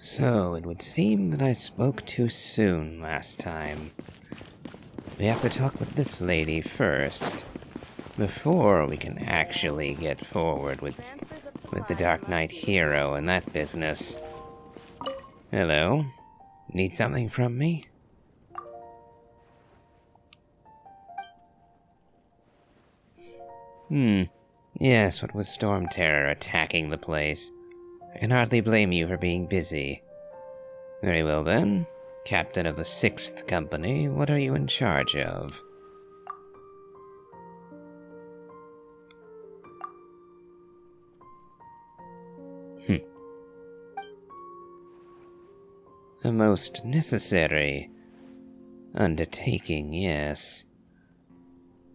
So, it would seem that I spoke too soon last time. We have to talk with this lady first, before we can actually get forward with the Dark Knight hero and that business. Hello? Need something from me? Yes, what with Storm Terror attacking the place, I can hardly blame you for being busy. Very well then. Captain of the 6th Company, what are you in charge of? A most necessary undertaking, yes.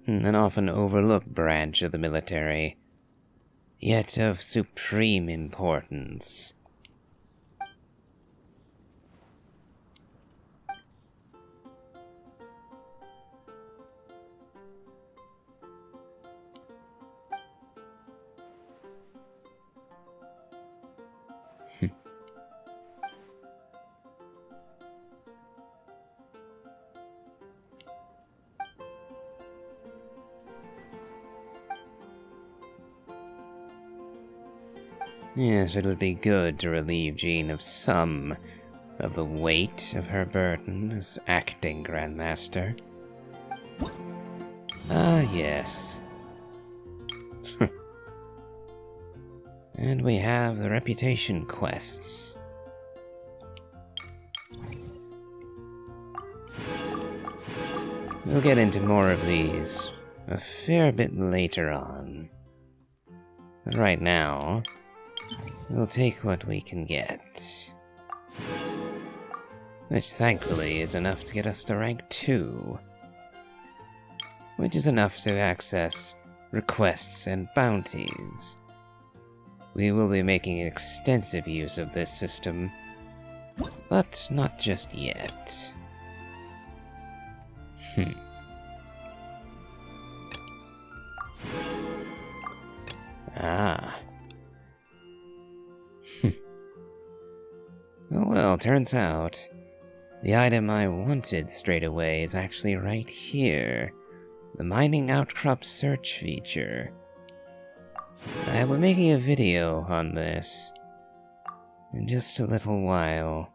An often overlooked branch of the military, yet of supreme importance. Yes, it would be good to relieve Jean of some of the weight of her burden as acting Grandmaster. Ah, yes. And we have the reputation quests. We'll get into more of these a fair bit later on. But right now, we'll take what we can get. Which thankfully is enough to get us to rank 2. Which is enough to access requests and bounties. We will be making extensive use of this system, but not just yet. Ah. Well, turns out, the item I wanted straight away is actually right here. The Mining Outcrop Search feature. I will be making a video on this in just a little while.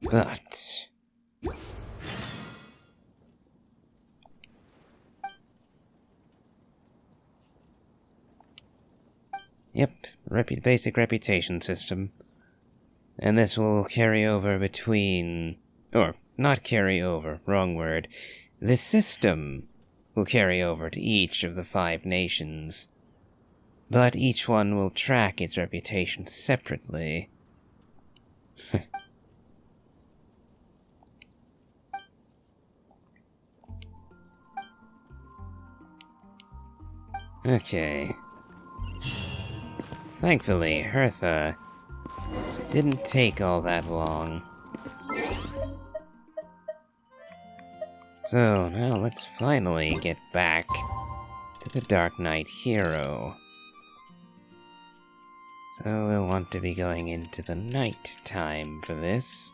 But... Yep, basic reputation system. And this will carry over between... Or, not carry over, wrong word. This system will carry over to each of the 5 nations. But each one will track its reputation separately. Okay. Thankfully, Hertha didn't take all that long. So, now let's finally get back to the Dark Knight hero. So we'll want to be going into the night time for this.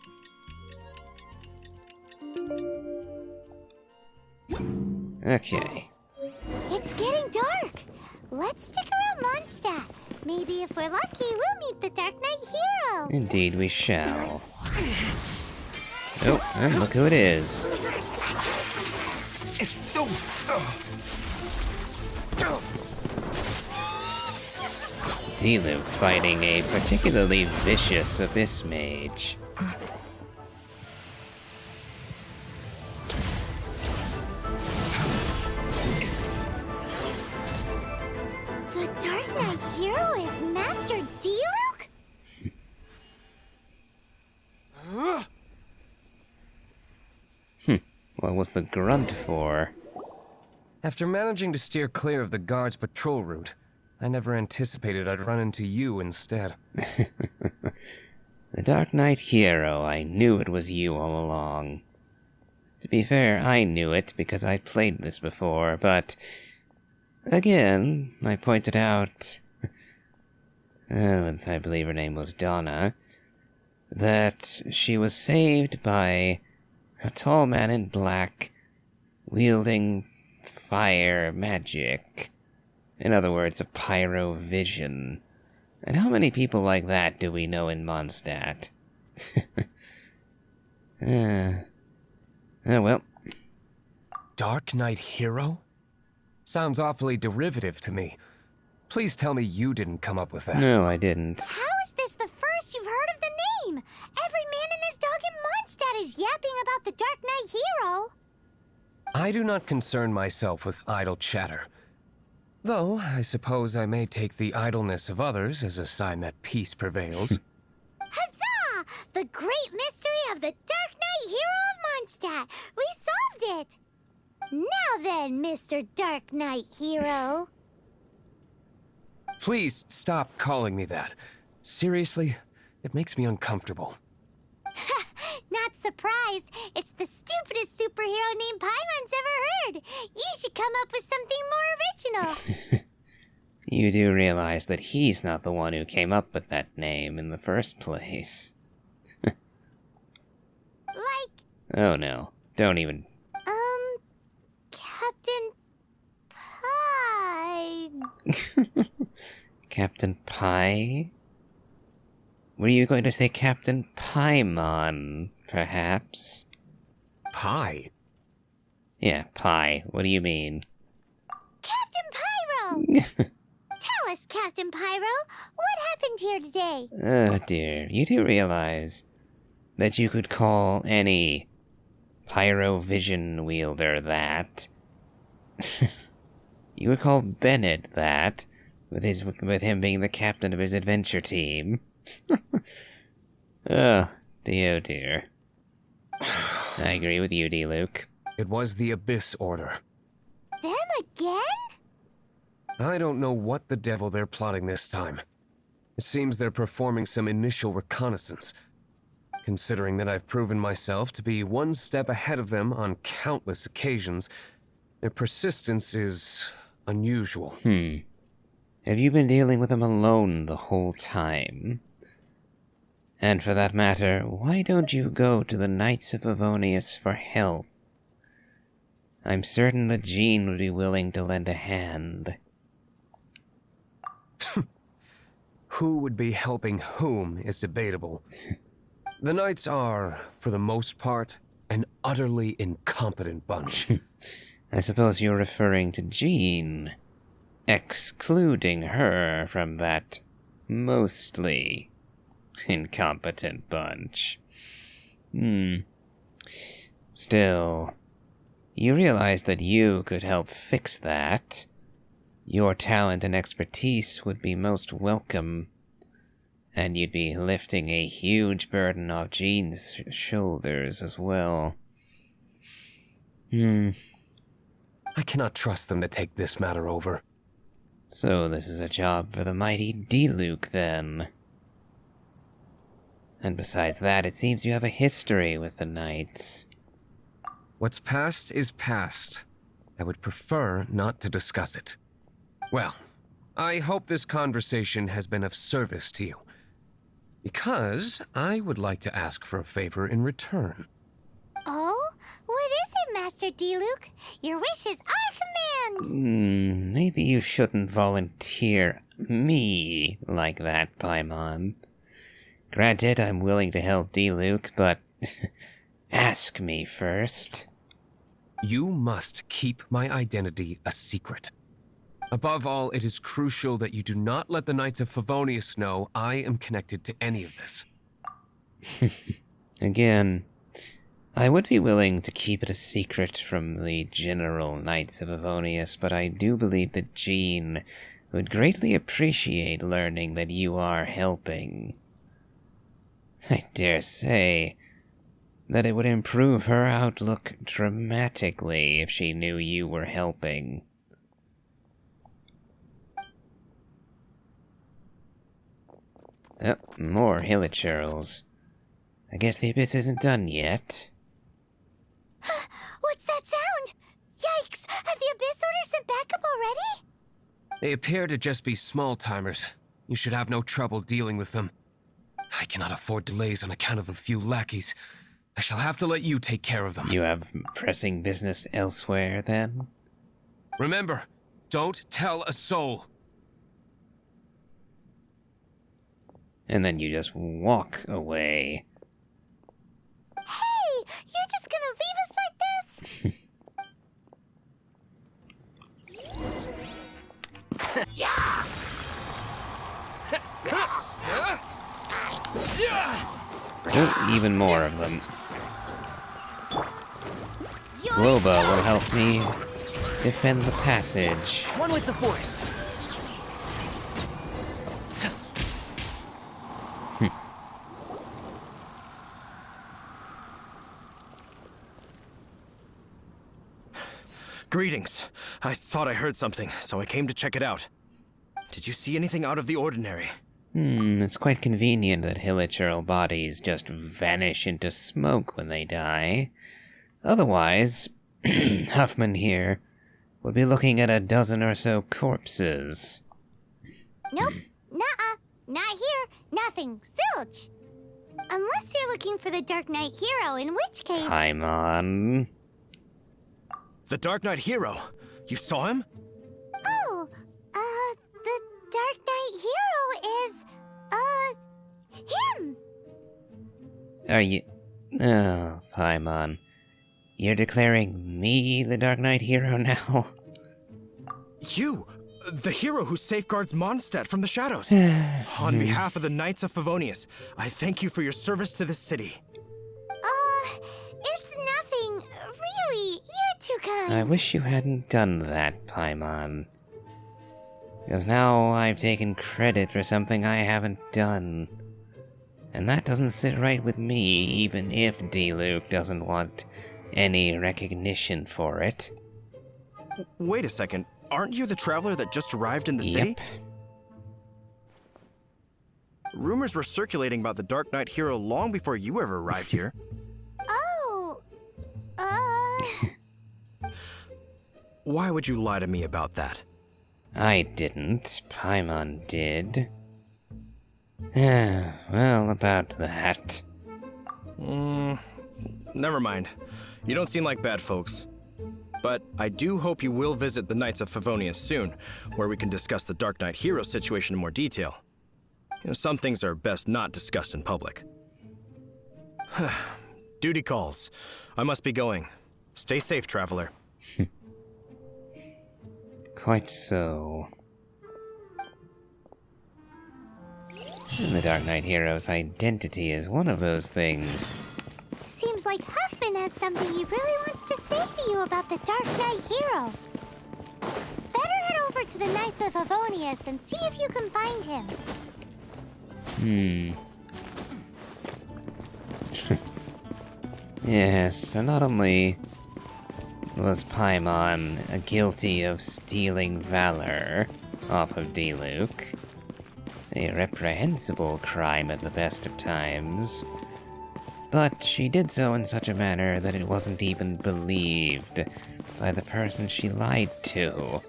Okay. It's getting dark! Let's stick around Mondstadt. Maybe if we're lucky, we'll meet the Dark Knight hero! Indeed we shall. Oh, and look who it is. Diluc fighting a particularly vicious Abyss Mage. The Dark Knight hero is Master Diluc? What was the grunt for? After managing to steer clear of the guard's patrol route, I never anticipated I'd run into you instead. The Dark Knight hero, I knew it was you all along. To be fair, I knew it because I played this before, but... Again, I pointed out... I believe her name was Donna, that she was saved by a tall man in black wielding fire magic. In other words, a pyro vision. And how many people like that do we know in Mondstadt? Oh well. Dark Knight Hero? Sounds awfully derivative to me. Please tell me you didn't come up with that. No, I didn't. How is this the first you've heard of the name? Every man and his dog in Mondstadt is yapping about the Dark Knight Hero. I do not concern myself with idle chatter. Though, I suppose I may take the idleness of others as a sign that peace prevails. Huzzah! The great mystery of the Dark Knight Hero of Mondstadt! We solved it! Now then, Mr. Dark Knight Hero. Please stop calling me that. Seriously, it makes me uncomfortable. Not surprised. It's the stupidest superhero name Paimon's ever heard. You should come up with something more original. You do realize that he's not the one who came up with that name in the first place. Like, Oh no, don't even. Captain Pie. Captain Pie? Were you going to say Captain Paimon, perhaps? Pie? Yeah, Pie. What do you mean? Captain Pyro! Tell us, Captain Pyro, what happened here today? Oh dear, you do realize that you could call any pyro vision wielder that. You would call Bennett that, with him being the captain of his adventure team. Oh dear. I agree with you, Diluc. It was the Abyss Order. Them again? I don't know what the devil they're plotting this time. It seems they're performing some initial reconnaissance. Considering that I've proven myself to be one step ahead of them on countless occasions, their persistence is unusual. Have you been dealing with them alone the whole time? And for that matter, why don't you go to the Knights of Favonius for help? I'm certain that Jean would be willing to lend a hand. Who would be helping whom is debatable. The Knights are, for the most part, an utterly incompetent bunch. I suppose you're referring to Jean, excluding her from that mostly incompetent bunch. Still, you realize that you could help fix that. Your talent and expertise would be most welcome, and you'd be lifting a huge burden off Jean's shoulders as well. I cannot trust them to take this matter over. So this is a job for the mighty Diluc, then. And besides that, it seems you have a history with the Knights. What's past is past. I would prefer not to discuss it. Well, I hope this conversation has been of service to you. Because I would like to ask for a favor in return. Oh? What is it, Master Diluc? Your wish is our command! Maybe you shouldn't volunteer me like that, Paimon. Granted, I'm willing to help Diluc, but ask me first. You must keep my identity a secret. Above all, it is crucial that you do not let the Knights of Favonius know I am connected to any of this. Again, I would be willing to keep it a secret from the general Knights of Favonius, but I do believe that Jean would greatly appreciate learning that you are helping. I dare say that it would improve her outlook dramatically if she knew you were helping. Oh, more hilichurls. I guess the abyss isn't done yet. What's that sound? Yikes! Have the Abyss Order sent backup already? They appear to just be small-timers. You should have no trouble dealing with them. I cannot afford delays on account of a few lackeys. I shall have to let you take care of them. You have pressing business elsewhere, then? Remember, don't tell a soul. And then you just walk away. Hey, you're just gonna leave us like this? Oh, even more of them. Loba will help me defend the passage. One with the forest. Greetings. I thought I heard something, so I came to check it out. Did you see anything out of the ordinary? It's quite convenient that hilichurl bodies just vanish into smoke when they die. Otherwise, Huffman here would be looking at a dozen or so corpses. Nope. Nuh-uh. Not here. Nothing. Zilch. Unless you're looking for the Dark Knight hero, in which case... Paimon. The Dark Knight hero. You saw him? Oh, the Dark Knight hero is, him! Are you... Oh, Paimon. You're declaring me the Dark Knight hero now? You! The hero who safeguards Mondstadt from the shadows. On behalf of the Knights of Favonius, I thank you for your service to this city. It's nothing. Really, you're too kind. I wish you hadn't done that, Paimon. Because now I've taken credit for something I haven't done. And that doesn't sit right with me, even if Diluc doesn't want any recognition for it. Wait a second. Aren't you the traveler that just arrived in the city? Yep. Rumors were circulating about the Dark Knight hero long before you ever arrived here. Oh, Why would you lie to me about that? I didn't. Paimon did. Well, about that. Never mind. You don't seem like bad folks. But I do hope you will visit the Knights of Favonius soon, where we can discuss the Dark Knight hero situation in more detail. Some things are best not discussed in public. Duty calls. I must be going. Stay safe, traveler. Quite so. And the Dark Knight hero's identity is one of those things. seems like Huffman has something he really wants to say to you about the Dark Knight hero. Better head over to the Knights of Favonius and see if you can find him. Yes, so not only was Paimon guilty of stealing valor off of Diluc, a reprehensible crime at the best of times, but she did so in such a manner that it wasn't even believed by the person she lied to.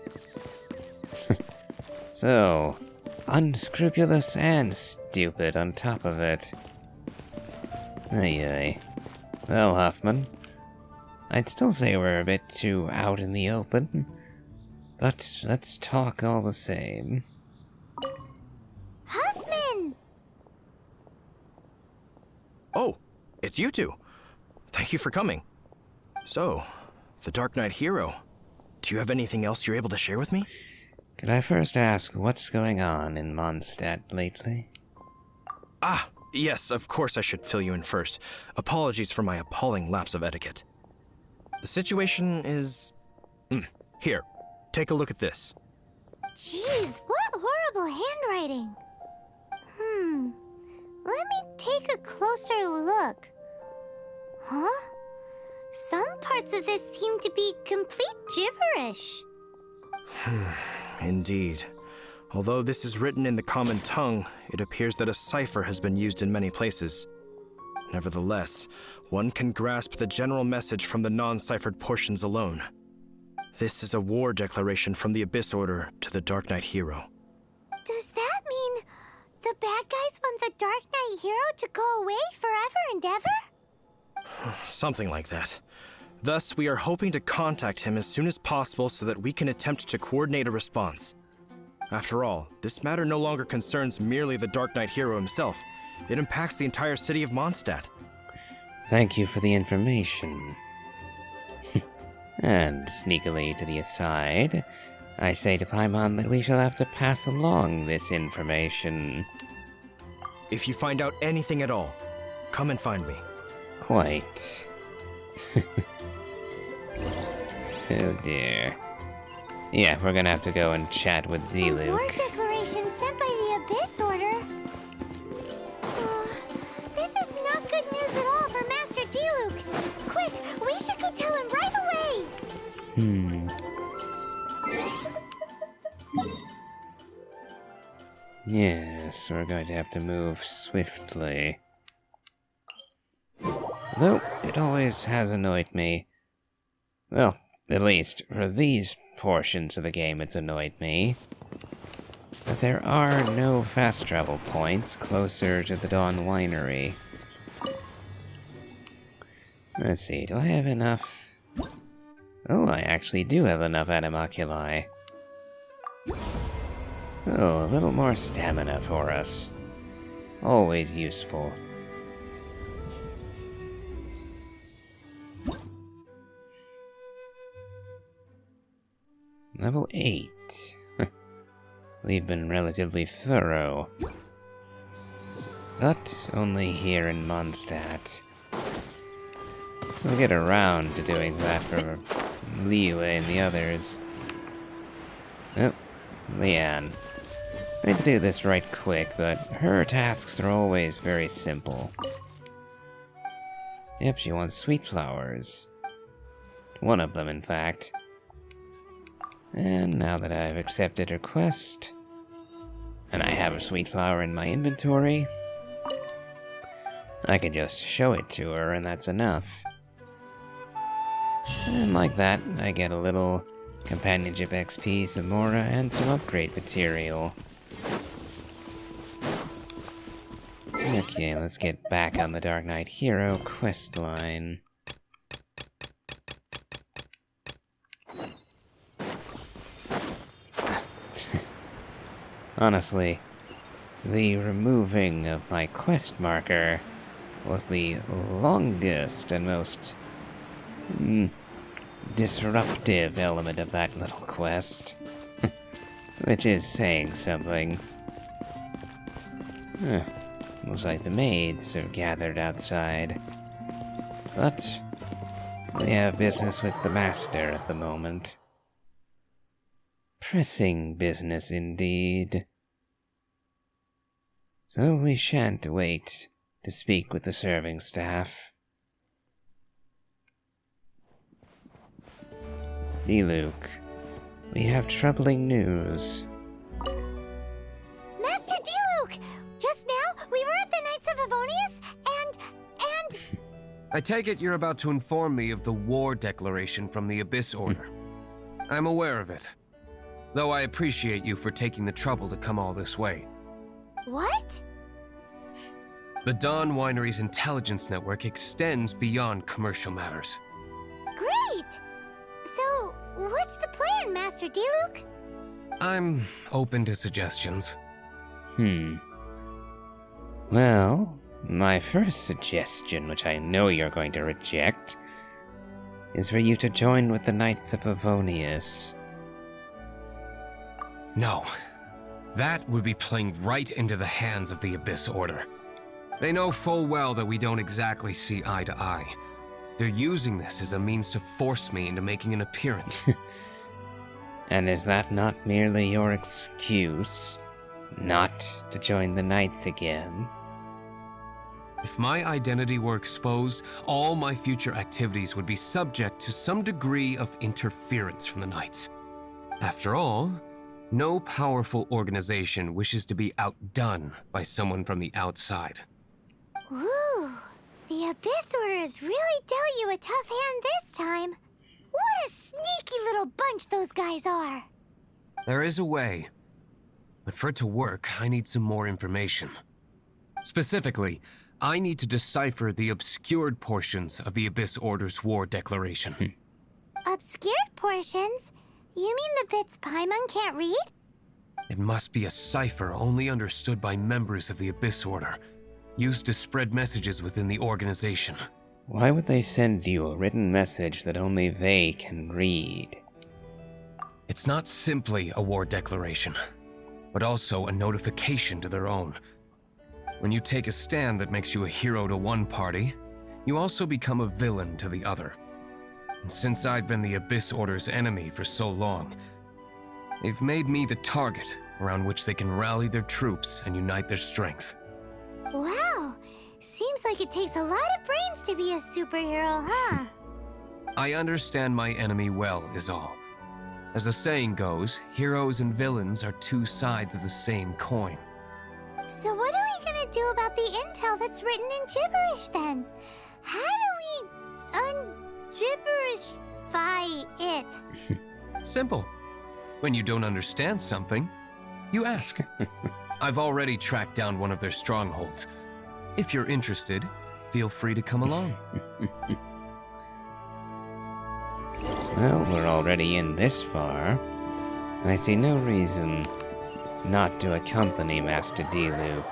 So, unscrupulous and stupid on top of it. Ay. Well, Huffman, I'd still say we're a bit too out in the open, but let's talk all the same. Huffman! Oh, it's you two. Thank you for coming. So, the Dark Knight hero. Do you have anything else you're able to share with me? Could I first ask what's going on in Mondstadt lately? Ah, yes, of course I should fill you in first. Apologies for my appalling lapse of etiquette. The situation is... Here, take a look at this. Jeez, what horrible handwriting. Let me take a closer look. Huh? Some parts of this seem to be complete gibberish. Indeed. Although this is written in the common tongue, it appears that a cipher has been used in many places. Nevertheless, one can grasp the general message from the non-ciphered portions alone. This is a war declaration from the Abyss Order to the Dark Knight hero. Does that mean Dark Knight hero to go away forever and ever? Something like that. Thus, we are hoping to contact him as soon as possible so that we can attempt to coordinate a response. After all, this matter no longer concerns merely the Dark Knight hero himself. It impacts the entire city of Mondstadt. Thank you for the information. And sneakily to the aside, I say to Paimon that we shall have to pass along this information. If you find out anything at all, come and find me. Quite. Oh dear. Yeah, we're gonna have to go and chat with A war Diluc. declaration sent by the Abyss Order. This is not good news at all for Master Diluc. Quick, we should go tell him right away. Yes, we're going to have to move swiftly. Though, it always has annoyed me. Well, at least for these portions of the game it's annoyed me. But there are no fast travel points closer to the Dawn Winery. Let's see, do I have enough? Oh, I actually do have enough animoculi. Oh, a little more stamina for us. Always useful. Level 8. We've been relatively thorough. But only here in Mondstadt. We'll get around to doing that for Liyue and the others. Oh, Leanne. I need to do this right quick, but her tasks are always very simple. Yep, she wants sweet flowers. One of them, in fact. And now that I've accepted her quest, and I have a sweet flower in my inventory, I can just show it to her and that's enough. And like that, I get a little companionship XP, some aura, and some upgrade material. Okay, let's get back on the Dark Knight hero quest line. Honestly, the removing of my quest marker was the longest and most disruptive element of that little quest. Which is saying something. Looks like the maids have gathered outside. But they have business with the master at the moment. Pressing business indeed. So we shan't wait to speak with the serving staff. Diluc, we have troubling news. Master Diluc! Just now, we were at the Knights of Avonius, and... I take it you're about to inform me of the war declaration from the Abyss Order. I'm aware of it. Though I appreciate you for taking the trouble to come all this way. What? The Dawn Winery's intelligence network extends beyond commercial matters. Great! So, what's the plan, Master Diluc? I'm open to suggestions. Well, my first suggestion, which I know you're going to reject, is for you to join with the Knights of Avonius. No. That would be playing right into the hands of the Abyss Order. They know full well that we don't exactly see eye to eye. They're using this as a means to force me into making an appearance. And is that not merely your excuse not to join the Knights again? If my identity were exposed, all my future activities would be subject to some degree of interference from the Knights. After all, no powerful organization wishes to be outdone by someone from the outside. Ooh, the Abyss Order has really dealt you a tough hand this time. What a sneaky little bunch those guys are. There is a way. But for it to work, I need some more information. Specifically, I need to decipher the obscured portions of the Abyss Order's war declaration. Obscured portions? You mean the bits Paimon can't read? It must be a cipher only understood by members of the Abyss Order, used to spread messages within the organization. Why would they send you a written message that only they can read? It's not simply a war declaration, but also a notification to their own. When you take a stand that makes you a hero to one party, you also become a villain to the other. And since I've been the Abyss Order's enemy for so long, they've made me the target around which they can rally their troops and unite their strength. Wow, seems like it takes a lot of brains to be a superhero, huh? I understand my enemy well, is all. As the saying goes, heroes and villains are two sides of the same coin. So what are we gonna do about the intel that's written in gibberish then? How do we un-gibberishify it? Simple. When you don't understand something, you ask. I've already tracked down one of their strongholds. If you're interested, feel free to come along. Well, we're already in this far. I see no reason not to accompany Master Diluc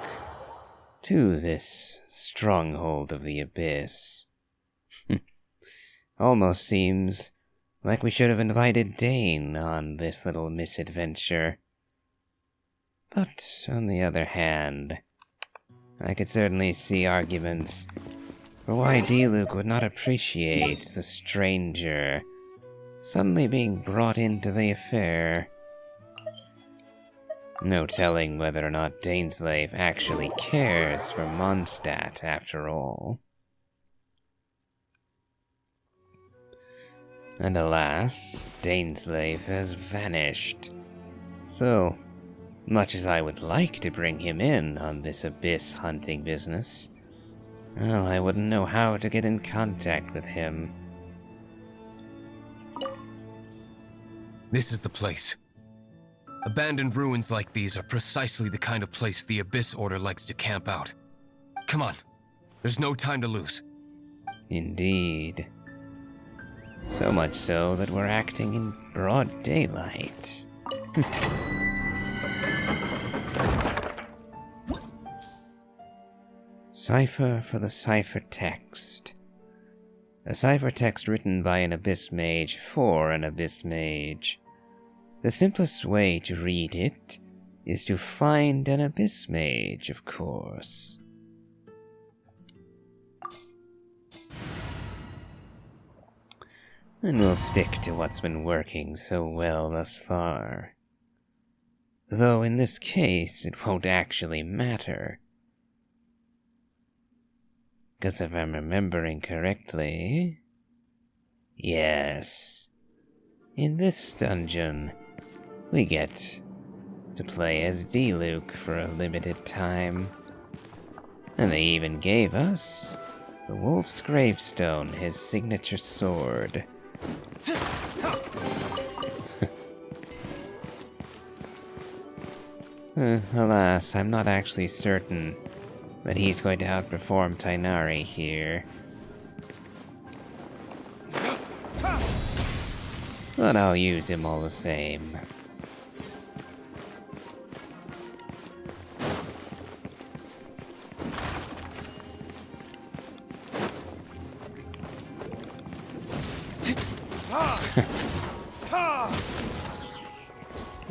to this stronghold of the Abyss. Almost seems like we should have invited Dane on this little misadventure. But, on the other hand, I could certainly see arguments for why Diluc would not appreciate the stranger suddenly being brought into the affair. No telling whether or not Daneslave actually cares for Mondstadt, after all. And alas, Daneslave has vanished. So, much as I would like to bring him in on this abyss hunting business, well, I wouldn't know how to get in contact with him. This is the place. Abandoned ruins like these are precisely the kind of place the Abyss Order likes to camp out. Come on, there's no time to lose. Indeed. So much so that we're acting in broad daylight. Cipher for the ciphertext. A ciphertext written by an Abyss Mage for an Abyss Mage. The simplest way to read it is to find an Abyss Mage, of course. And we'll stick to what's been working so well thus far. Though in this case, it won't actually matter. Because if I'm remembering correctly... Yes. In this dungeon, we get to play as Diluc for a limited time. And they even gave us the Wolf's Gravestone, his signature sword. Alas, I'm not actually certain that he's going to outperform Tainari here. But I'll use him all the same.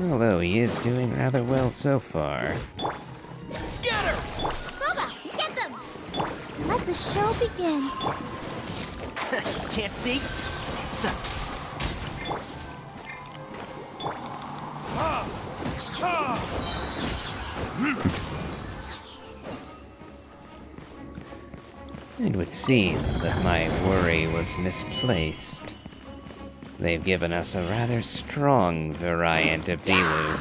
Although he is doing rather well so far. Scatter! Boba, get them! Let the show begin. Can't see? So. It would seem that my worry was misplaced. They've given us a rather strong variant of Diluc.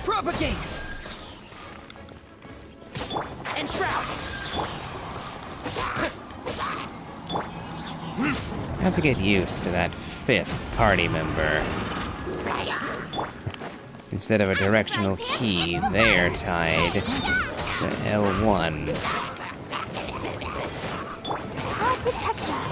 Propagate! And shroud! Have to get used to that fifth party member. Instead of a directional key, they're tied to L1. I'll protect us.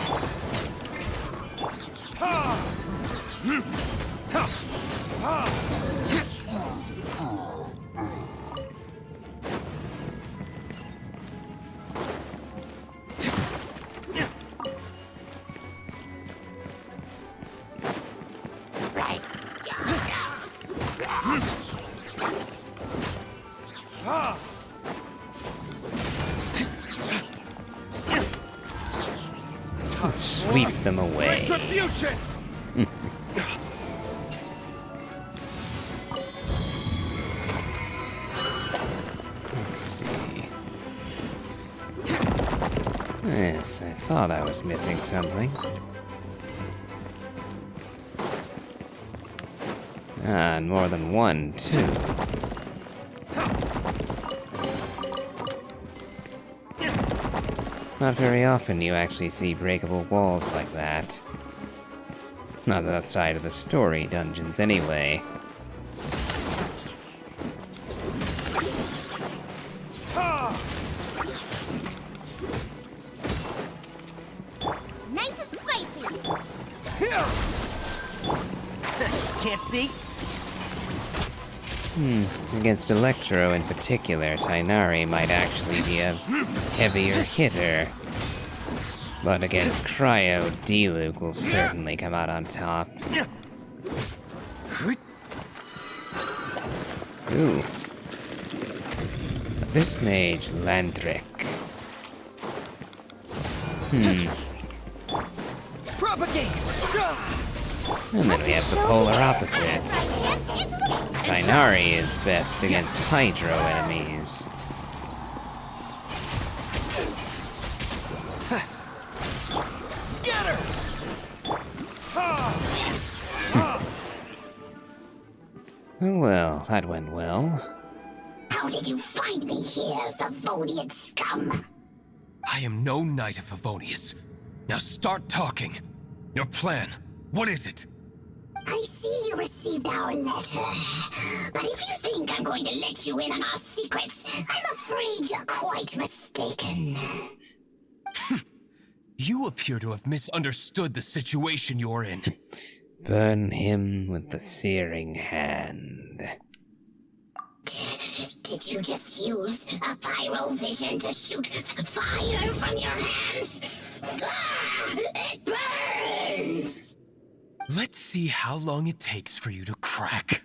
Let's sweep them away. Retribution! Let's see. Yes, I thought I was missing something. Ah, and more than one, too. Not very often you actually see breakable walls like that. Not outside of the story dungeons, anyway. Nice and spicy. Can't see? Against Electro in particular, Tainari might actually be a heavier hitter. But against Cryo, Diluc will certainly come out on top. Ooh. This mage, Landric. Propagate! And then we have the polar opposites. Tainari is best against Hydro enemies. Scatter! Oh well, that went well. How did you find me here, Favonian scum? I am no knight of Favonius. Now start talking. Your plan, what is it? I see you received our letter. But if you think I'm going to let you in on our secrets, I'm afraid you're quite mistaken. You appear to have misunderstood the situation you're in. Burn him with the searing hand. Did you just use a pyrovision to shoot fire from your hands? Ah, it burns! Let's see how long it takes for you to crack.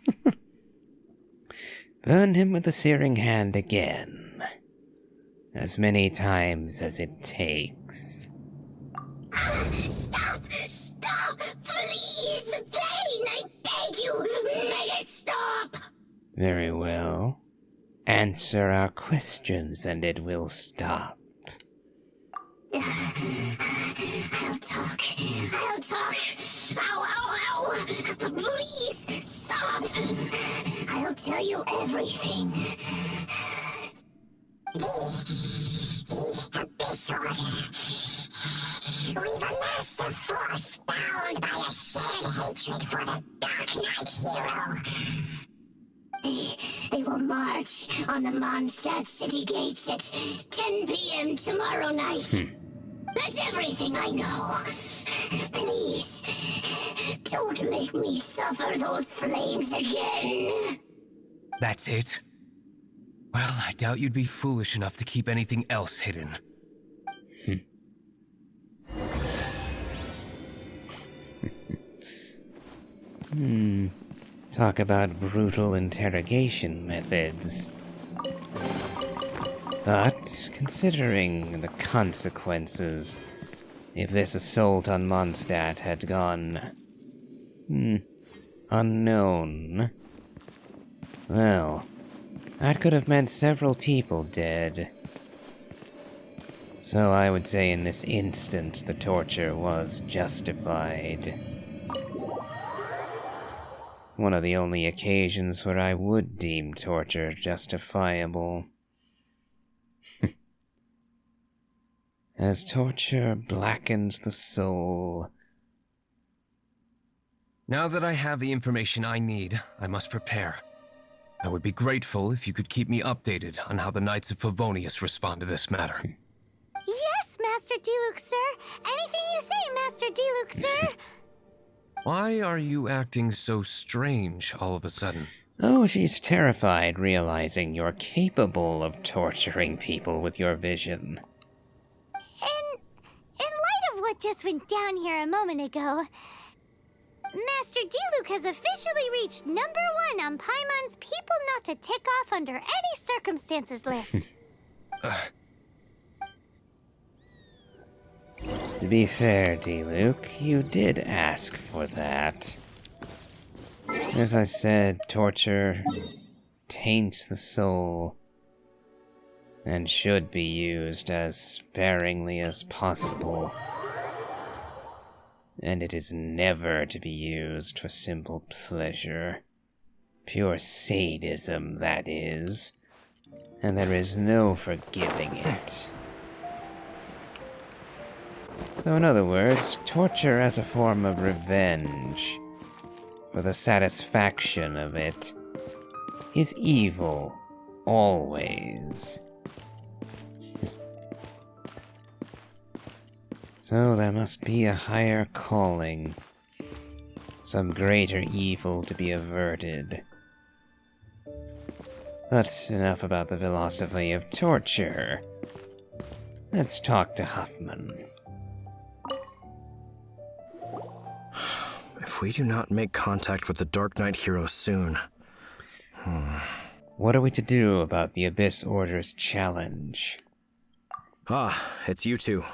Burn him with the searing hand again. As many times as it takes. Stop! Stop! Please! Pain! I beg you! Make it stop! Very well. Answer our questions and it will stop. I'll talk. I'll talk. Ow, ow, ow! Please, stop! I'll tell you everything. This order. We've amassed a force bound by a shared hatred for the Dark Knight hero. They will march on the Mondstadt city gates at 10 p.m. tomorrow night. That's everything I know. Please, don't make me suffer those flames again. That's it? Well, I doubt you'd be foolish enough to keep anything else hidden. Talk about brutal interrogation methods. But, considering the consequences, if this assault on Mondstadt had gone... unknown... well, that could have meant several people dead. So I would say in this instant the torture was justified. One of the only occasions where I would deem torture justifiable. As torture blackens the soul, Now that I have the information I need, I must prepare. I would be grateful if you could keep me updated on how the Knights of Favonius respond to this matter. Yes, Master Diluc, sir. Anything you say, Master Diluc, sir. Why are you acting so strange all of a sudden? Oh, she's terrified realizing you're capable of torturing people with your vision. In light of what just went down here a moment ago, Master Diluc has officially reached #1 on Paimon's people not to tick off under any circumstances list. To be fair, Diluc, you did ask for that. As I said, torture taints the soul and should be used as sparingly as possible. And it is never to be used for simple pleasure. Pure sadism, that is. And there is no forgiving it. So in other words, torture as a form of revenge, for the satisfaction of it, is evil, always. So there must be a higher calling, some greater evil to be averted. But enough about the philosophy of torture. Let's talk to Huffman. If we do not make contact with the Dark Knight hero soon... What are we to do about the Abyss Order's challenge? Ah, it's you two.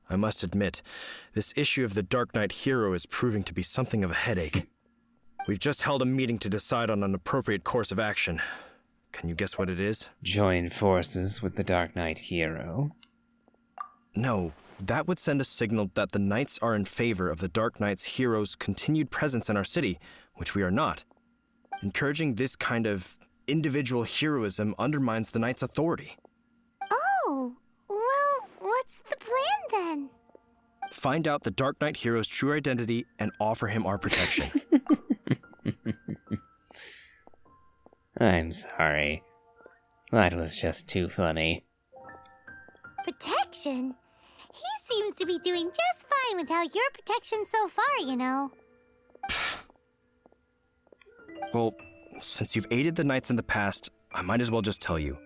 I must admit, this issue of the Dark Knight hero is proving to be something of a headache. We've just held a meeting to decide on an appropriate course of action. Can you guess what it is? Join forces with the Dark Knight hero? No, that would send a signal that the Knights are in favor of the Dark Knight's hero's continued presence in our city, which we are not. Encouraging this kind of individual heroism undermines the Knights' authority. Oh, well, what's the plan then? Find out the Dark Knight hero's true identity and offer him our protection. I'm sorry. That was just too funny. Protection? He seems to be doing just fine without your protection so far, you know. Well, since you've aided the Knights in the past, I might as well just tell you.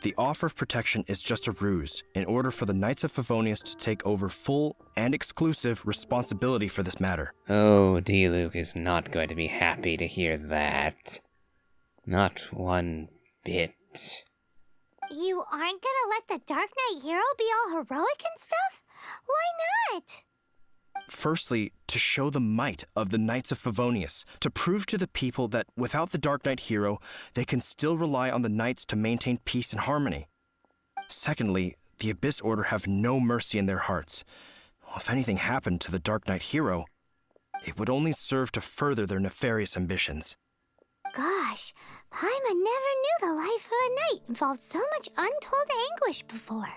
The offer of protection is just a ruse in order for the Knights of Favonius to take over full and exclusive responsibility for this matter. Oh, Diluc is not going to be happy to hear that. Not one bit. You aren't gonna let the Dark Knight hero be all heroic and stuff? Why not? Firstly, to show the might of the Knights of Favonius, to prove to the people that without the Dark Knight hero, they can still rely on the Knights to maintain peace and harmony. Secondly, the Abyss Order have no mercy in their hearts. If anything happened to the Dark Knight hero, it would only serve to further their nefarious ambitions. Gosh, Paimon never knew the life of a knight involved so much untold anguish before.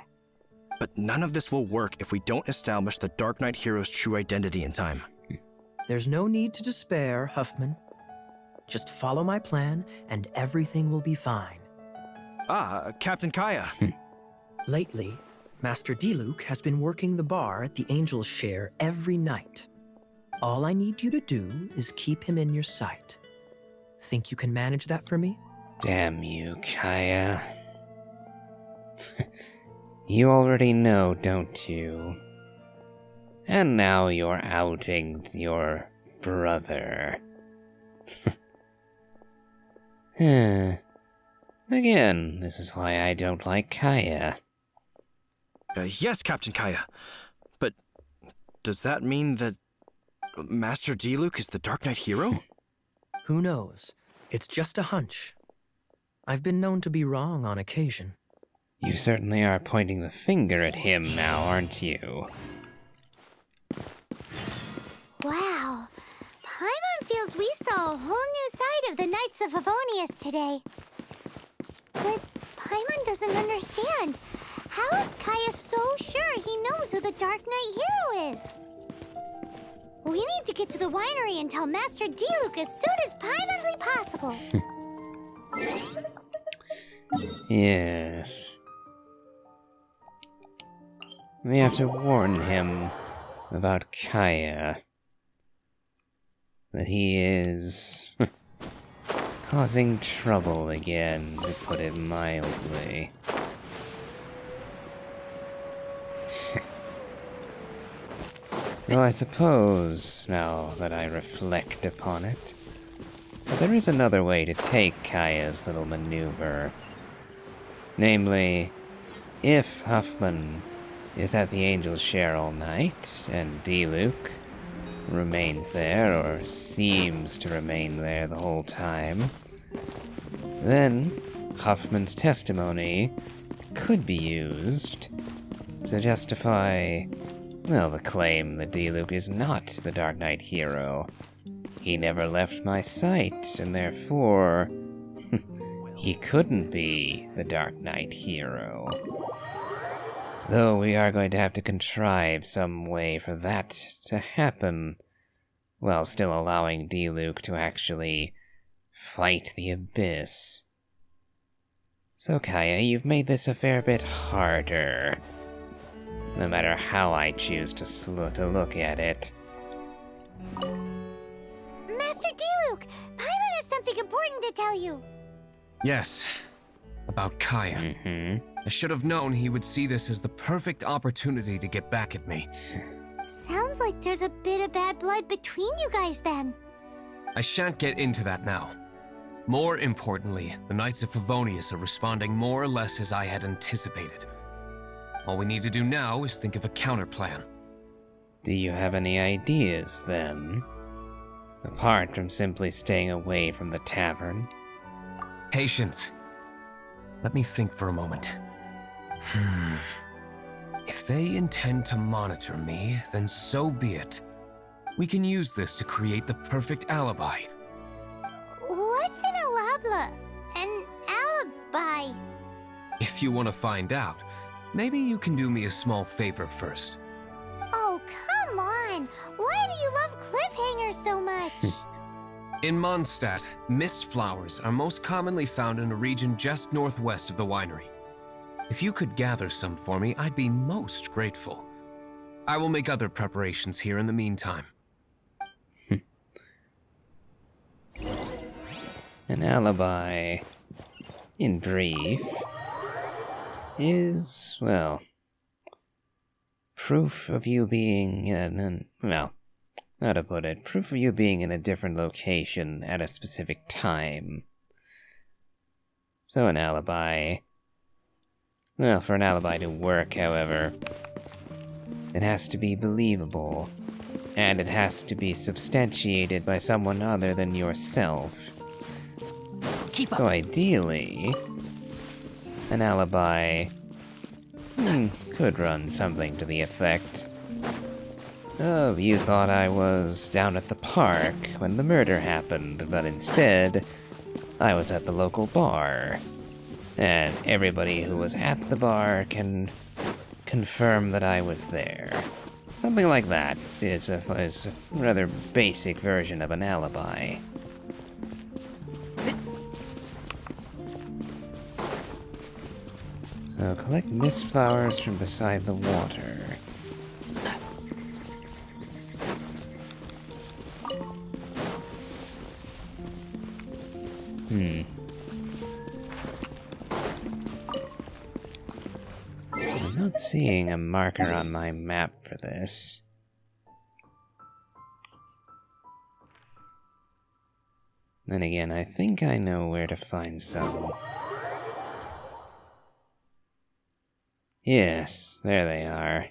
But none of this will work if we don't establish the Dark Knight hero's true identity in time. There's no need to despair, Huffman. Just follow my plan, and everything will be fine. Ah, Captain Kaya. Lately, Master Diluc has been working the bar at the Angel's Share every night. All I need you to do is keep him in your sight. Think you can manage that for me? Damn you, Kaya. You already know, don't you? And now you're outing your brother. Again, this is why I don't like Kaya. Yes, Captain Kaya. But does that mean that Master Diluc is the Dark Knight hero? Who knows? It's just a hunch. I've been known to be wrong on occasion. You certainly are pointing the finger at him now, aren't you? Wow, Paimon feels we saw a whole new side of the Knights of Favonius today. But Paimon doesn't understand. How is Kaya so sure he knows who the Dark Knight hero is? We need to get to the winery and tell Master Diluc as soon as privately possible. Yes. We have to warn him about Kaya. That he is causing trouble again, to put it mildly. Well, I suppose, now that I reflect upon it, that there is another way to take Kaya's little maneuver. Namely, if Huffman is at the Angel's Share all night, and Diluc remains there, or seems to remain there the whole time, then Huffman's testimony could be used to justify, well, the claim that Diluc is not the Dark Knight hero. He never left my sight, and therefore, he couldn't be the Dark Knight hero. Though we are going to have to contrive some way for that to happen, while still allowing Diluc to actually fight the Abyss. So Kaya, you've made this a fair bit harder. No matter how I choose to look at it. Master Diluc, Paimon has something important to tell you. Yes, about Kaya. Mm-hmm. I should have known he would see this as the perfect opportunity to get back at me. Sounds like there's a bit of bad blood between you guys then. I shan't get into that now. More importantly, the Knights of Favonius are responding more or less as I had anticipated. All we need to do now is think of a counterplan. Do you have any ideas, then? Apart from simply staying away from the tavern? Patience. Let me think for a moment. If they intend to monitor me, then so be it. We can use this to create the perfect alibi. What's an alabla? An alibi? If you want to find out, maybe you can do me a small favor first. Oh, come on! Why do you love cliffhangers so much? In Mondstadt, mist flowers are most commonly found in a region just northwest of the winery. If you could gather some for me, I'd be most grateful. I will make other preparations here in the meantime. An alibi, in brief, is, well, proof of you being, well, how to put it, proof of you being in a different location at a specific time. So an alibi, well, for an alibi to work, however, it has to be believable, and it has to be substantiated by someone other than yourself. So ideally, an alibi could run something to the effect of, you thought I was down at the park when the murder happened, but instead, I was at the local bar. And everybody who was at the bar can confirm that I was there. Something like that is a rather basic version of an alibi. So collect mist flowers from beside the water. I'm not seeing a marker on my map for this. Then again, I think I know where to find some. Yes, there they are.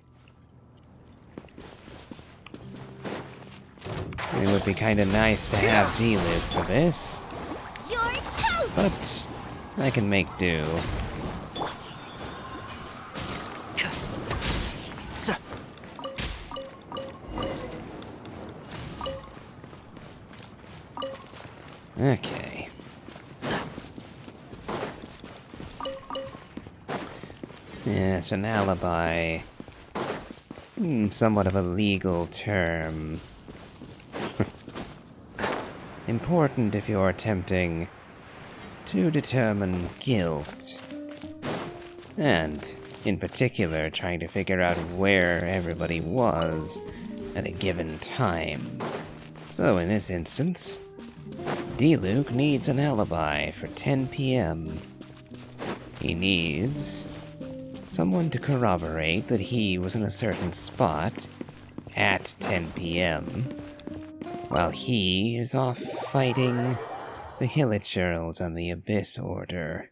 It would be kinda nice to have Diluc for this, You're toast! but I can make do. Okay. Yes, an alibi. Somewhat of a legal term. important if you're attempting to determine guilt. And, in particular, trying to figure out where everybody was at a given time. So, in this instance, Diluc needs an alibi for 10 p.m. He needs someone to corroborate that he was in a certain spot at 10 p.m. while he is off fighting the Hilichurls and the Abyss Order.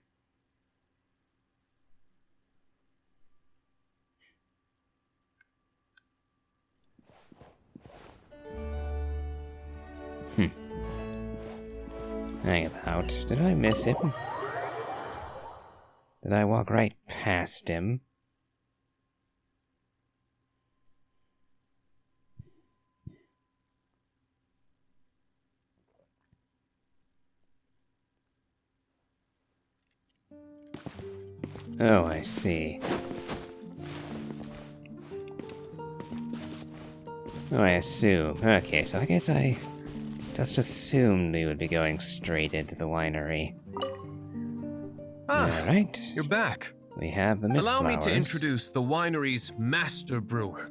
Hang about. Did I miss him? Did I walk right past him? Oh, I see. Oh, I assume. Okay, so I guess I just assumed we would be going straight into the winery. Alright. You're back. We have the mist Allow flowers. me to introduce the winery's master brewer.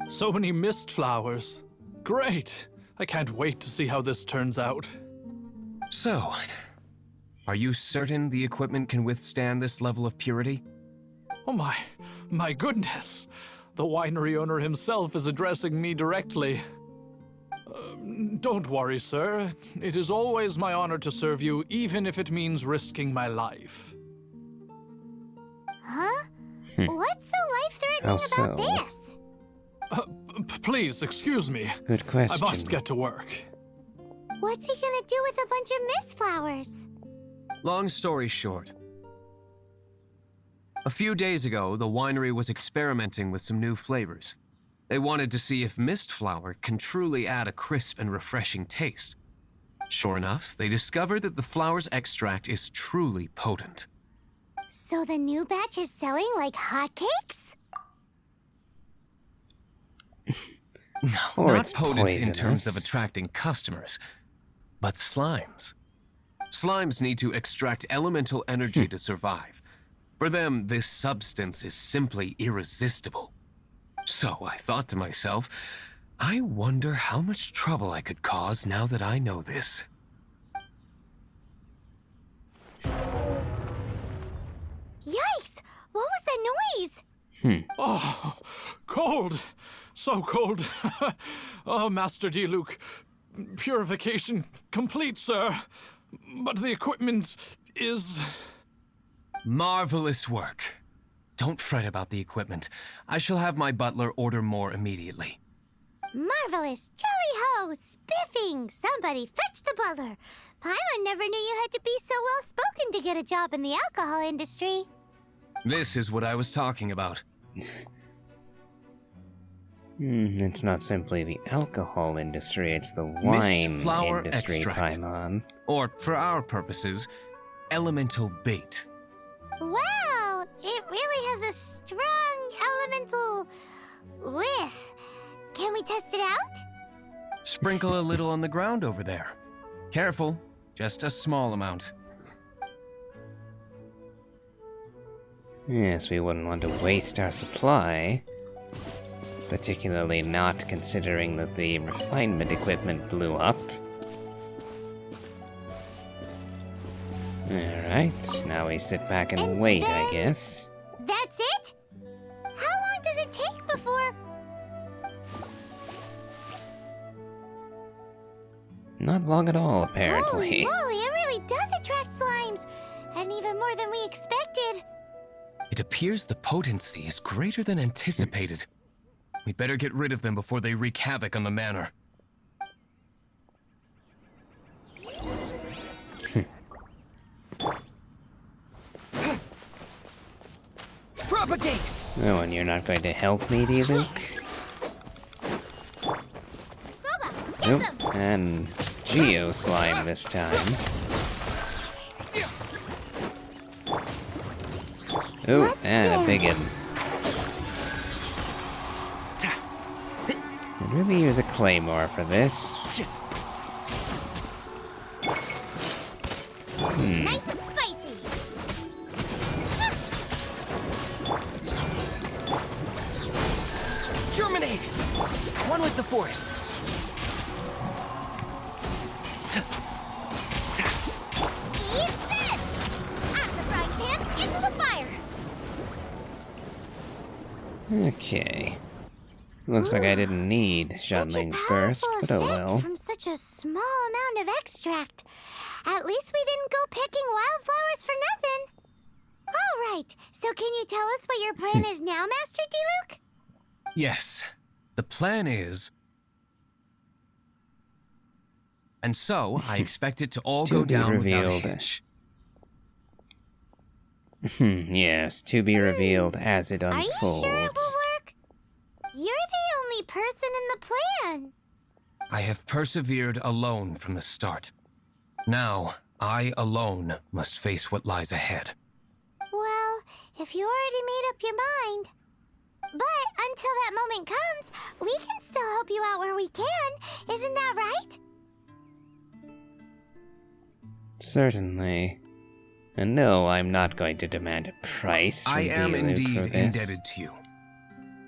So many mist flowers. Great! I can't wait to see how this turns out. So, are you certain the equipment can withstand this level of purity? Oh my goodness! The winery owner himself is addressing me directly. Don't worry, sir. It is always my honor to serve you, even if it means risking my life. Huh? What's so life-threatening How about so? this? Please, excuse me. Good question. I must get to work. What's he gonna do with a bunch of mist flowers? Long story short. A few days ago, the winery was experimenting with some new flavors. They wanted to see if mist flower can truly add a crisp and refreshing taste. Sure enough, they discovered that the flower's extract is truly potent. So the new batch is selling like hotcakes? Or Not it's potent in terms of poisonous. attracting customers, but slimes. Slimes need to extract elemental energy to survive. For them, this substance is simply irresistible. So I thought to myself, I wonder how much trouble I could cause now that I know this. Yikes! What was that noise? Oh, cold! So cold! Oh, Master Diluc, purification complete, sir. But the equipment is... Marvelous work. Don't fret about the equipment. I shall have my butler order more immediately. Marvelous! Jolly-ho! Spiffing! Somebody fetch the butler! Paimon never knew you had to be so well-spoken to get a job in the alcohol industry. This is what I was talking about. It's not simply the alcohol industry, it's the wine flower industry, extract. Paimon. Or, for our purposes, elemental bait. Wow! It really has a strong elemental whiff. Can we test it out? Sprinkle a little on the ground over there. Careful, just a small amount. Yes, we wouldn't want to waste our supply. Particularly not considering that the refinement equipment blew up. Alright, now we sit back and wait, I guess. That's it? How long does it take before... Not long at all, apparently. Holy moly, it really does attract slimes! And even more than we expected. It appears the potency is greater than anticipated. We better get rid of them before they wreak havoc on the manor. Propagate! Oh, and you're not going to help me, Diluc? Nope, and Geo Slime this time. Oh, and a big one. Could really use a claymore for this. Nice and spicy. Germinate! One with the forest. Eat this! Out of the frying pan, into the fire. Okay. Looks like I didn't need Shunling's burst, but oh well. From such a small amount of extract. At least we didn't go picking wildflowers for nothing. All right, so can you tell us what your plan is now, Master Diluc? Yes, the plan is... And so, I expect it to all To go be down without a revealed. hitch. Yes, to be revealed as it Are you unfolds. sure it will work? You're the only person in the plan. I have persevered alone from the start. Now, I alone must face what lies ahead. Well, if you already made up your mind. But until that moment comes, we can still help you out where we can. Isn't that right? Certainly. And no, I'm not going to demand a price from I am Diluc indeed for this. indebted to you.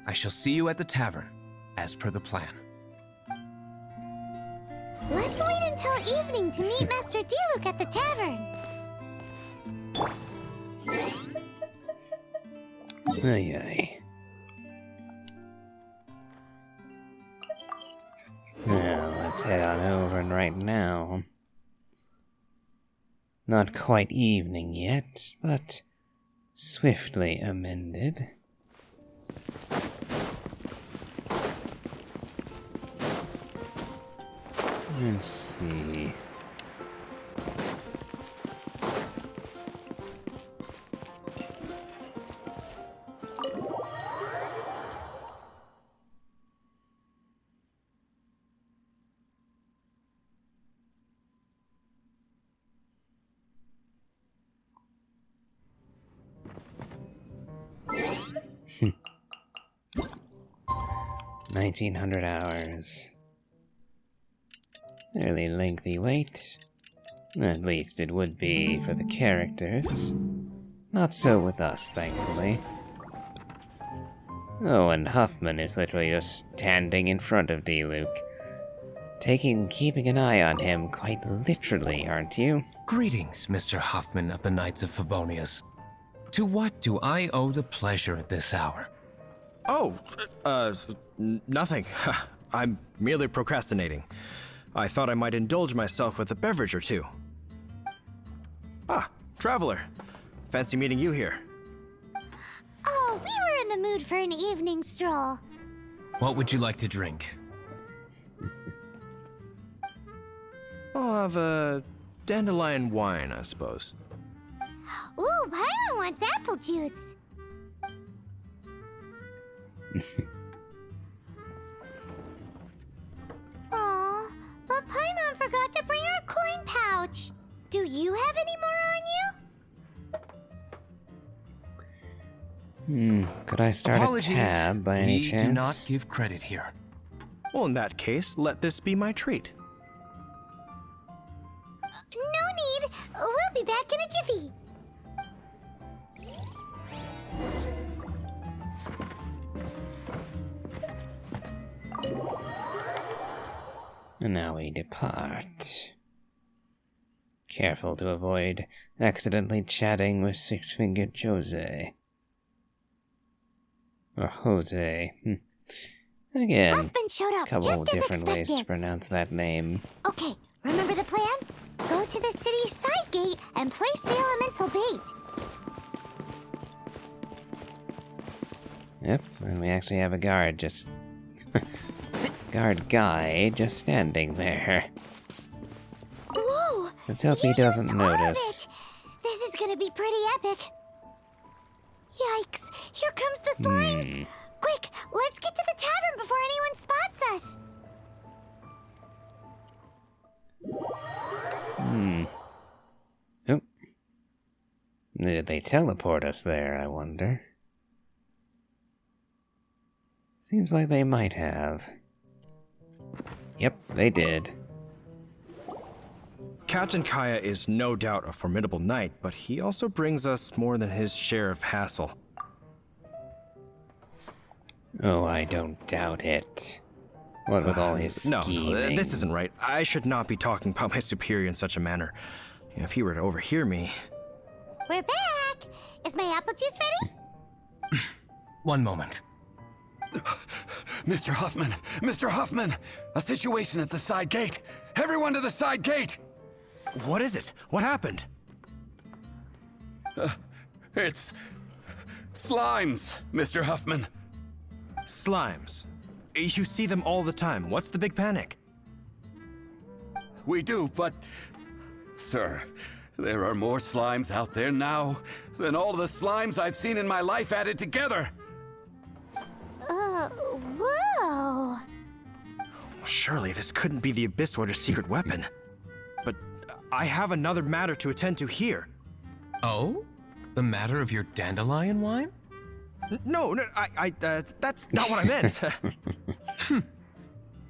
I shall see you at the tavern, as per the plan. Let's wait until evening to meet Master Diluc at the tavern. Ay ay. Now, let's head on over and right now. Not quite evening yet, but swiftly amended. Let's see. Hmm. 1900 hours. Fairly lengthy wait. At least it would be for the characters. Not so with us, thankfully. Oh, and Huffman is literally just standing in front of Diluc. Keeping an eye on him quite literally, aren't you? Greetings, Mr. Huffman of the Knights of Favonius. To what do I owe the pleasure at this hour? Oh, nothing. I'm merely procrastinating. I thought I might indulge myself with a beverage or two. Ah, traveler. Fancy meeting you here. Oh, we were in the mood for an evening stroll. What would you like to drink? I'll have a dandelion wine, I suppose. Ooh, Paimon wants apple juice. Aw, but Paimon forgot to bring her coin pouch. Do you have any more on you? Could I start Apologies, a tab by any we chance? do not give credit here. Well, in that case, let this be my treat. No need. We'll be back in a jiffy. And now we depart. Careful to avoid accidentally chatting with Six-Fingered Jose. Or Jose. Again, Huffman showed up couple just as different ways to expected. pronounce that name. Okay, remember the plan? Go to the city's side gate and place the elemental bait. Yep, and we actually have a guard just... guard guy just standing there. Whoa! Let's hope he you doesn't used all of notice. it. This is gonna be pretty epic. Yikes! Here comes the slimes. Quick, let's get to the tavern before anyone spots us. Oh. Did they teleport us there, I wonder? Seems like they might have. Yep, they did. Captain Kaya is no doubt a formidable knight, but he also brings us more than his share of hassle. Oh, I don't doubt it. What with all his scheming? No, this isn't right. I should not be talking about my superior in such a manner. If he were to overhear me... We're back! Is my apple juice ready? One moment. Mr. Huffman! Mr. Huffman! A situation at the side gate! Everyone to the side gate! What is it? What happened? It's... slimes, Mr. Huffman. Slimes. You see them all the time. What's the big panic? We do, but... Sir, there are more slimes out there now than all the slimes I've seen in my life added together! Whoa! Surely this couldn't be the Abyss Order's secret weapon. But I have another matter to attend to here. Oh? The matter of your dandelion wine? No, that's not what I meant.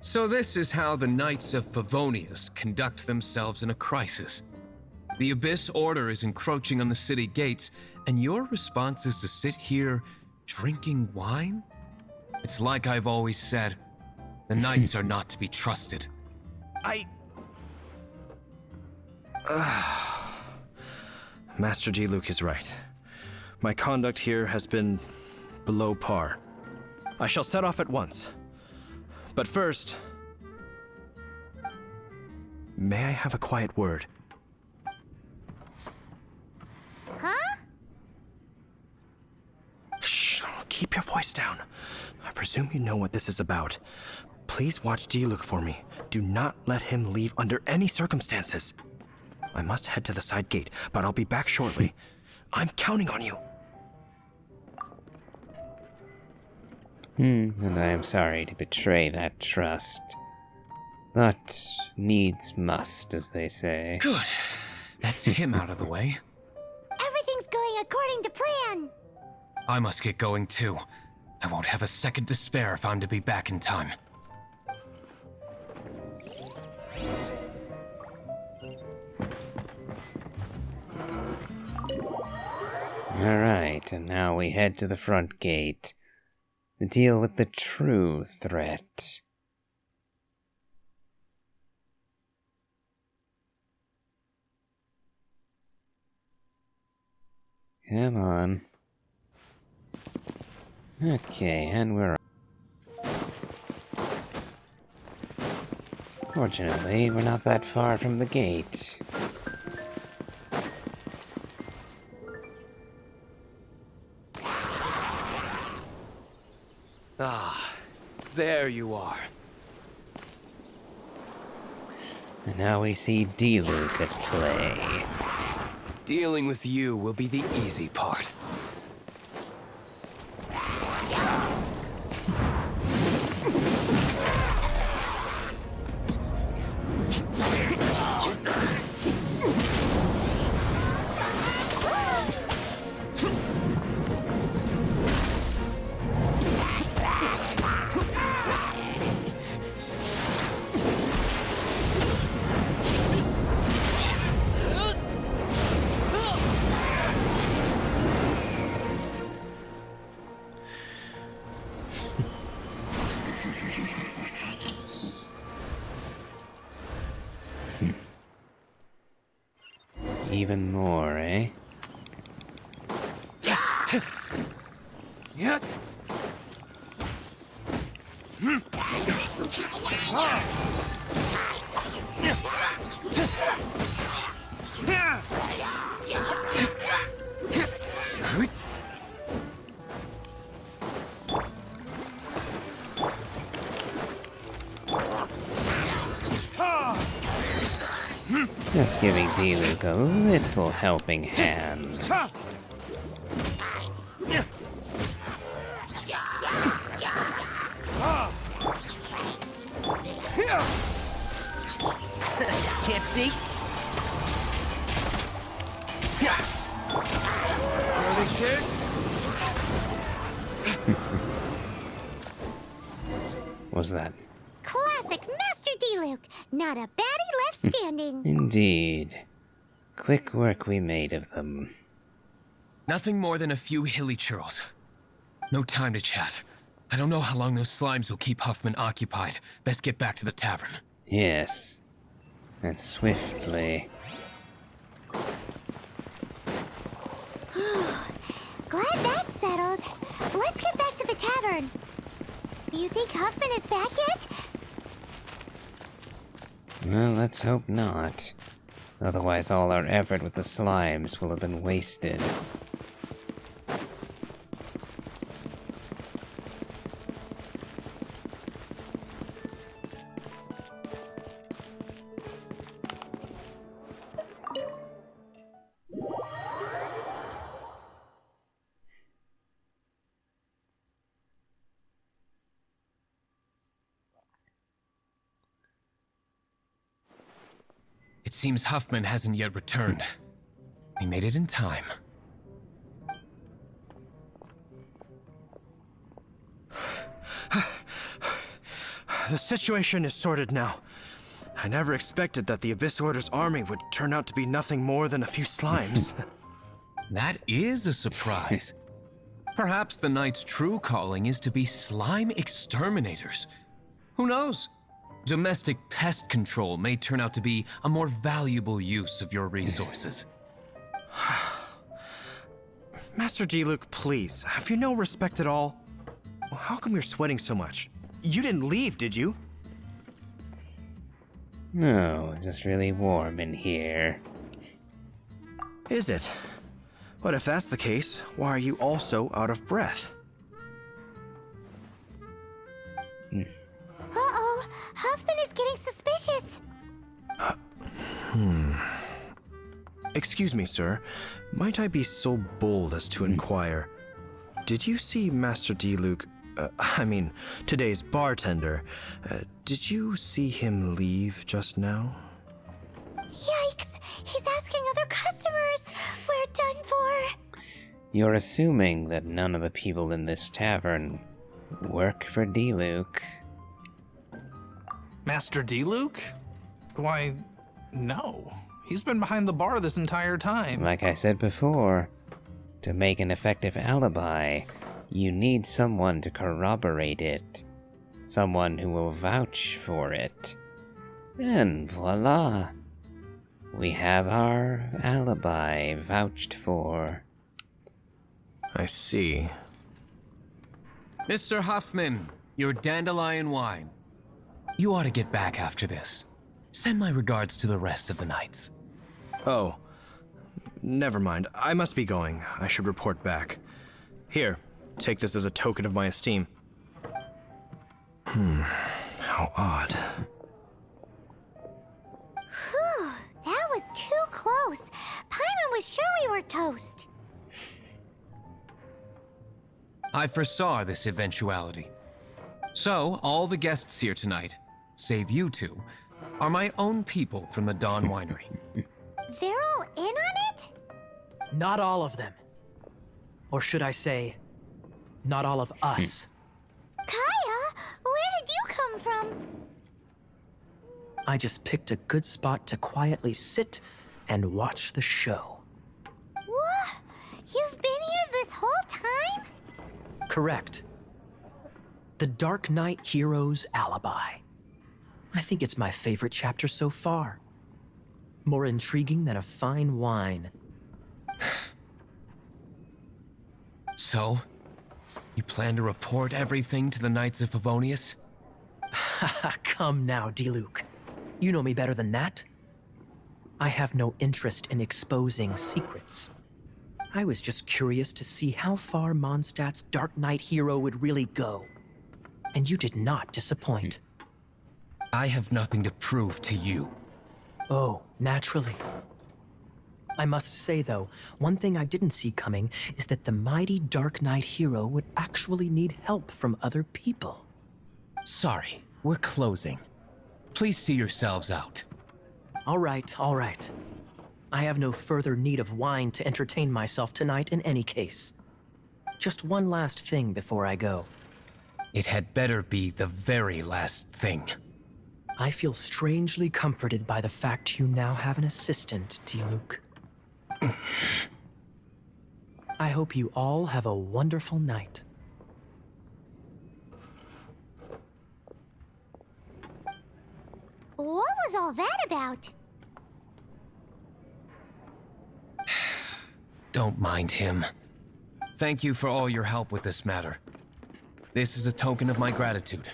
So this is how the Knights of Favonius conduct themselves in a crisis. The Abyss Order is encroaching on the city gates, and your response is to sit here drinking wine? It's like I've always said, the Knights are not to be trusted. Master Diluc is right. My conduct here has been below par. I shall set off at once. But first, may I have a quiet word? Huh? Shh, keep your voice down. I presume you know what this is about. Please watch Diluc for me. Do not let him leave under any circumstances. I must head to the side gate, but I'll be back shortly. I'm counting on you. And I am sorry to betray that trust. But needs must, as they say. Good. That's him out of the way. Everything's going according to plan. I must get going too. I won't have a second to spare if I'm to be back in time. Alright, and now we head to the front gate to deal with the true threat. Come on. Okay, and we're... Fortunately, we're not that far from the gate. Ah, there you are. And now we see Diluc at play. Dealing with you will be the easy part. Even more, eh? Just giving Diluc a little helping hand. Can't see? What's that? Classic Master Diluc. Not a baddie left standing. Indeed. Quick work we made of them. Nothing more than a few hilly churls. No time to chat. I don't know how long those slimes will keep Huffman occupied. Best get back to the tavern. Yes. And swiftly. Glad that's settled. Let's get back to the tavern. You think Huffman is back yet? Well, let's hope not. Otherwise all our effort with the slimes will have been wasted. It seems Huffman hasn't yet returned. We made it in time. The situation is sorted now. I never expected that the Abyss Order's army would turn out to be nothing more than a few slimes. That is a surprise. Perhaps the Knight's true calling is to be slime exterminators. Who knows? Domestic pest control may turn out to be a more valuable use of your resources. Master Diluc, please, have you no respect at all? How come you're sweating so much? You didn't leave, did you? No, it's just really warm in here. Is it? But if that's the case, why are you also out of breath? Uh-oh, Huffman is getting suspicious. Excuse me, sir. Might I be so bold as to inquire? Did you see Master Diluc, today's bartender, did you see him leave just now? Yikes, he's asking other customers. We're done for. You're assuming that none of the people in this tavern work for Diluc. Master Diluc? Why, no. He's been behind the bar this entire time. Like I said before, to make an effective alibi, you need someone to corroborate it. Someone who will vouch for it. And voila! We have our alibi vouched for. I see. Mr. Huffman, your dandelion wine. You ought to get back after this. Send my regards to the rest of the knights. Oh, never mind. I must be going. I should report back. Here, take this as a token of my esteem. How odd. Whew, that was too close. Paimon was sure we were toast. I foresaw this eventuality. So, all the guests here tonight, save you two, are my own people from the Dawn Winery. They're all in on it? Not all of them. Or should I say, not all of us. Kaya, where did you come from? I just picked a good spot to quietly sit and watch the show. What? You've been here this whole time? Correct. The Dark Knight Hero's Alibi. I think it's my favorite chapter so far. More intriguing than a fine wine. So, you plan to report everything to the Knights of Favonius? Come now, Diluc. You know me better than that. I have no interest in exposing secrets. I was just curious to see how far Mondstadt's Dark Knight hero would really go. And you did not disappoint. I have nothing to prove to you. Oh, naturally. I must say, though, one thing I didn't see coming is that the mighty Dark Knight hero would actually need help from other people. Sorry, we're closing. Please see yourselves out. All right, all right. I have no further need of wine to entertain myself tonight in any case. Just one last thing before I go. It had better be the very last thing. I feel strangely comforted by the fact you now have an assistant, Diluc. I hope you all have a wonderful night. What was all that about? Don't mind him. Thank you for all your help with this matter. This is a token of my gratitude.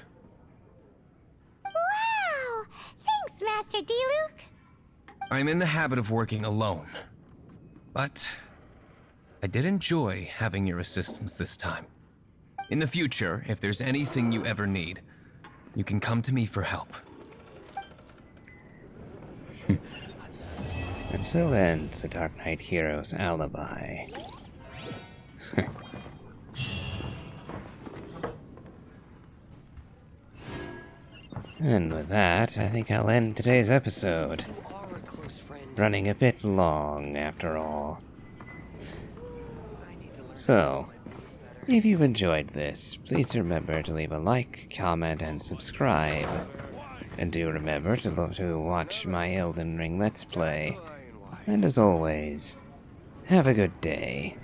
Wow! Thanks, Master Diluc. I'm in the habit of working alone. But I did enjoy having your assistance this time. In the future, if there's anything you ever need, you can come to me for help. And so ends the Dark Knight hero's alibi. And with that, I think I'll end today's episode. Running a bit long, after all. So, if you've enjoyed this, please remember to leave a like, comment, and subscribe. And do remember to watch my Elden Ring Let's Play. And as always, have a good day.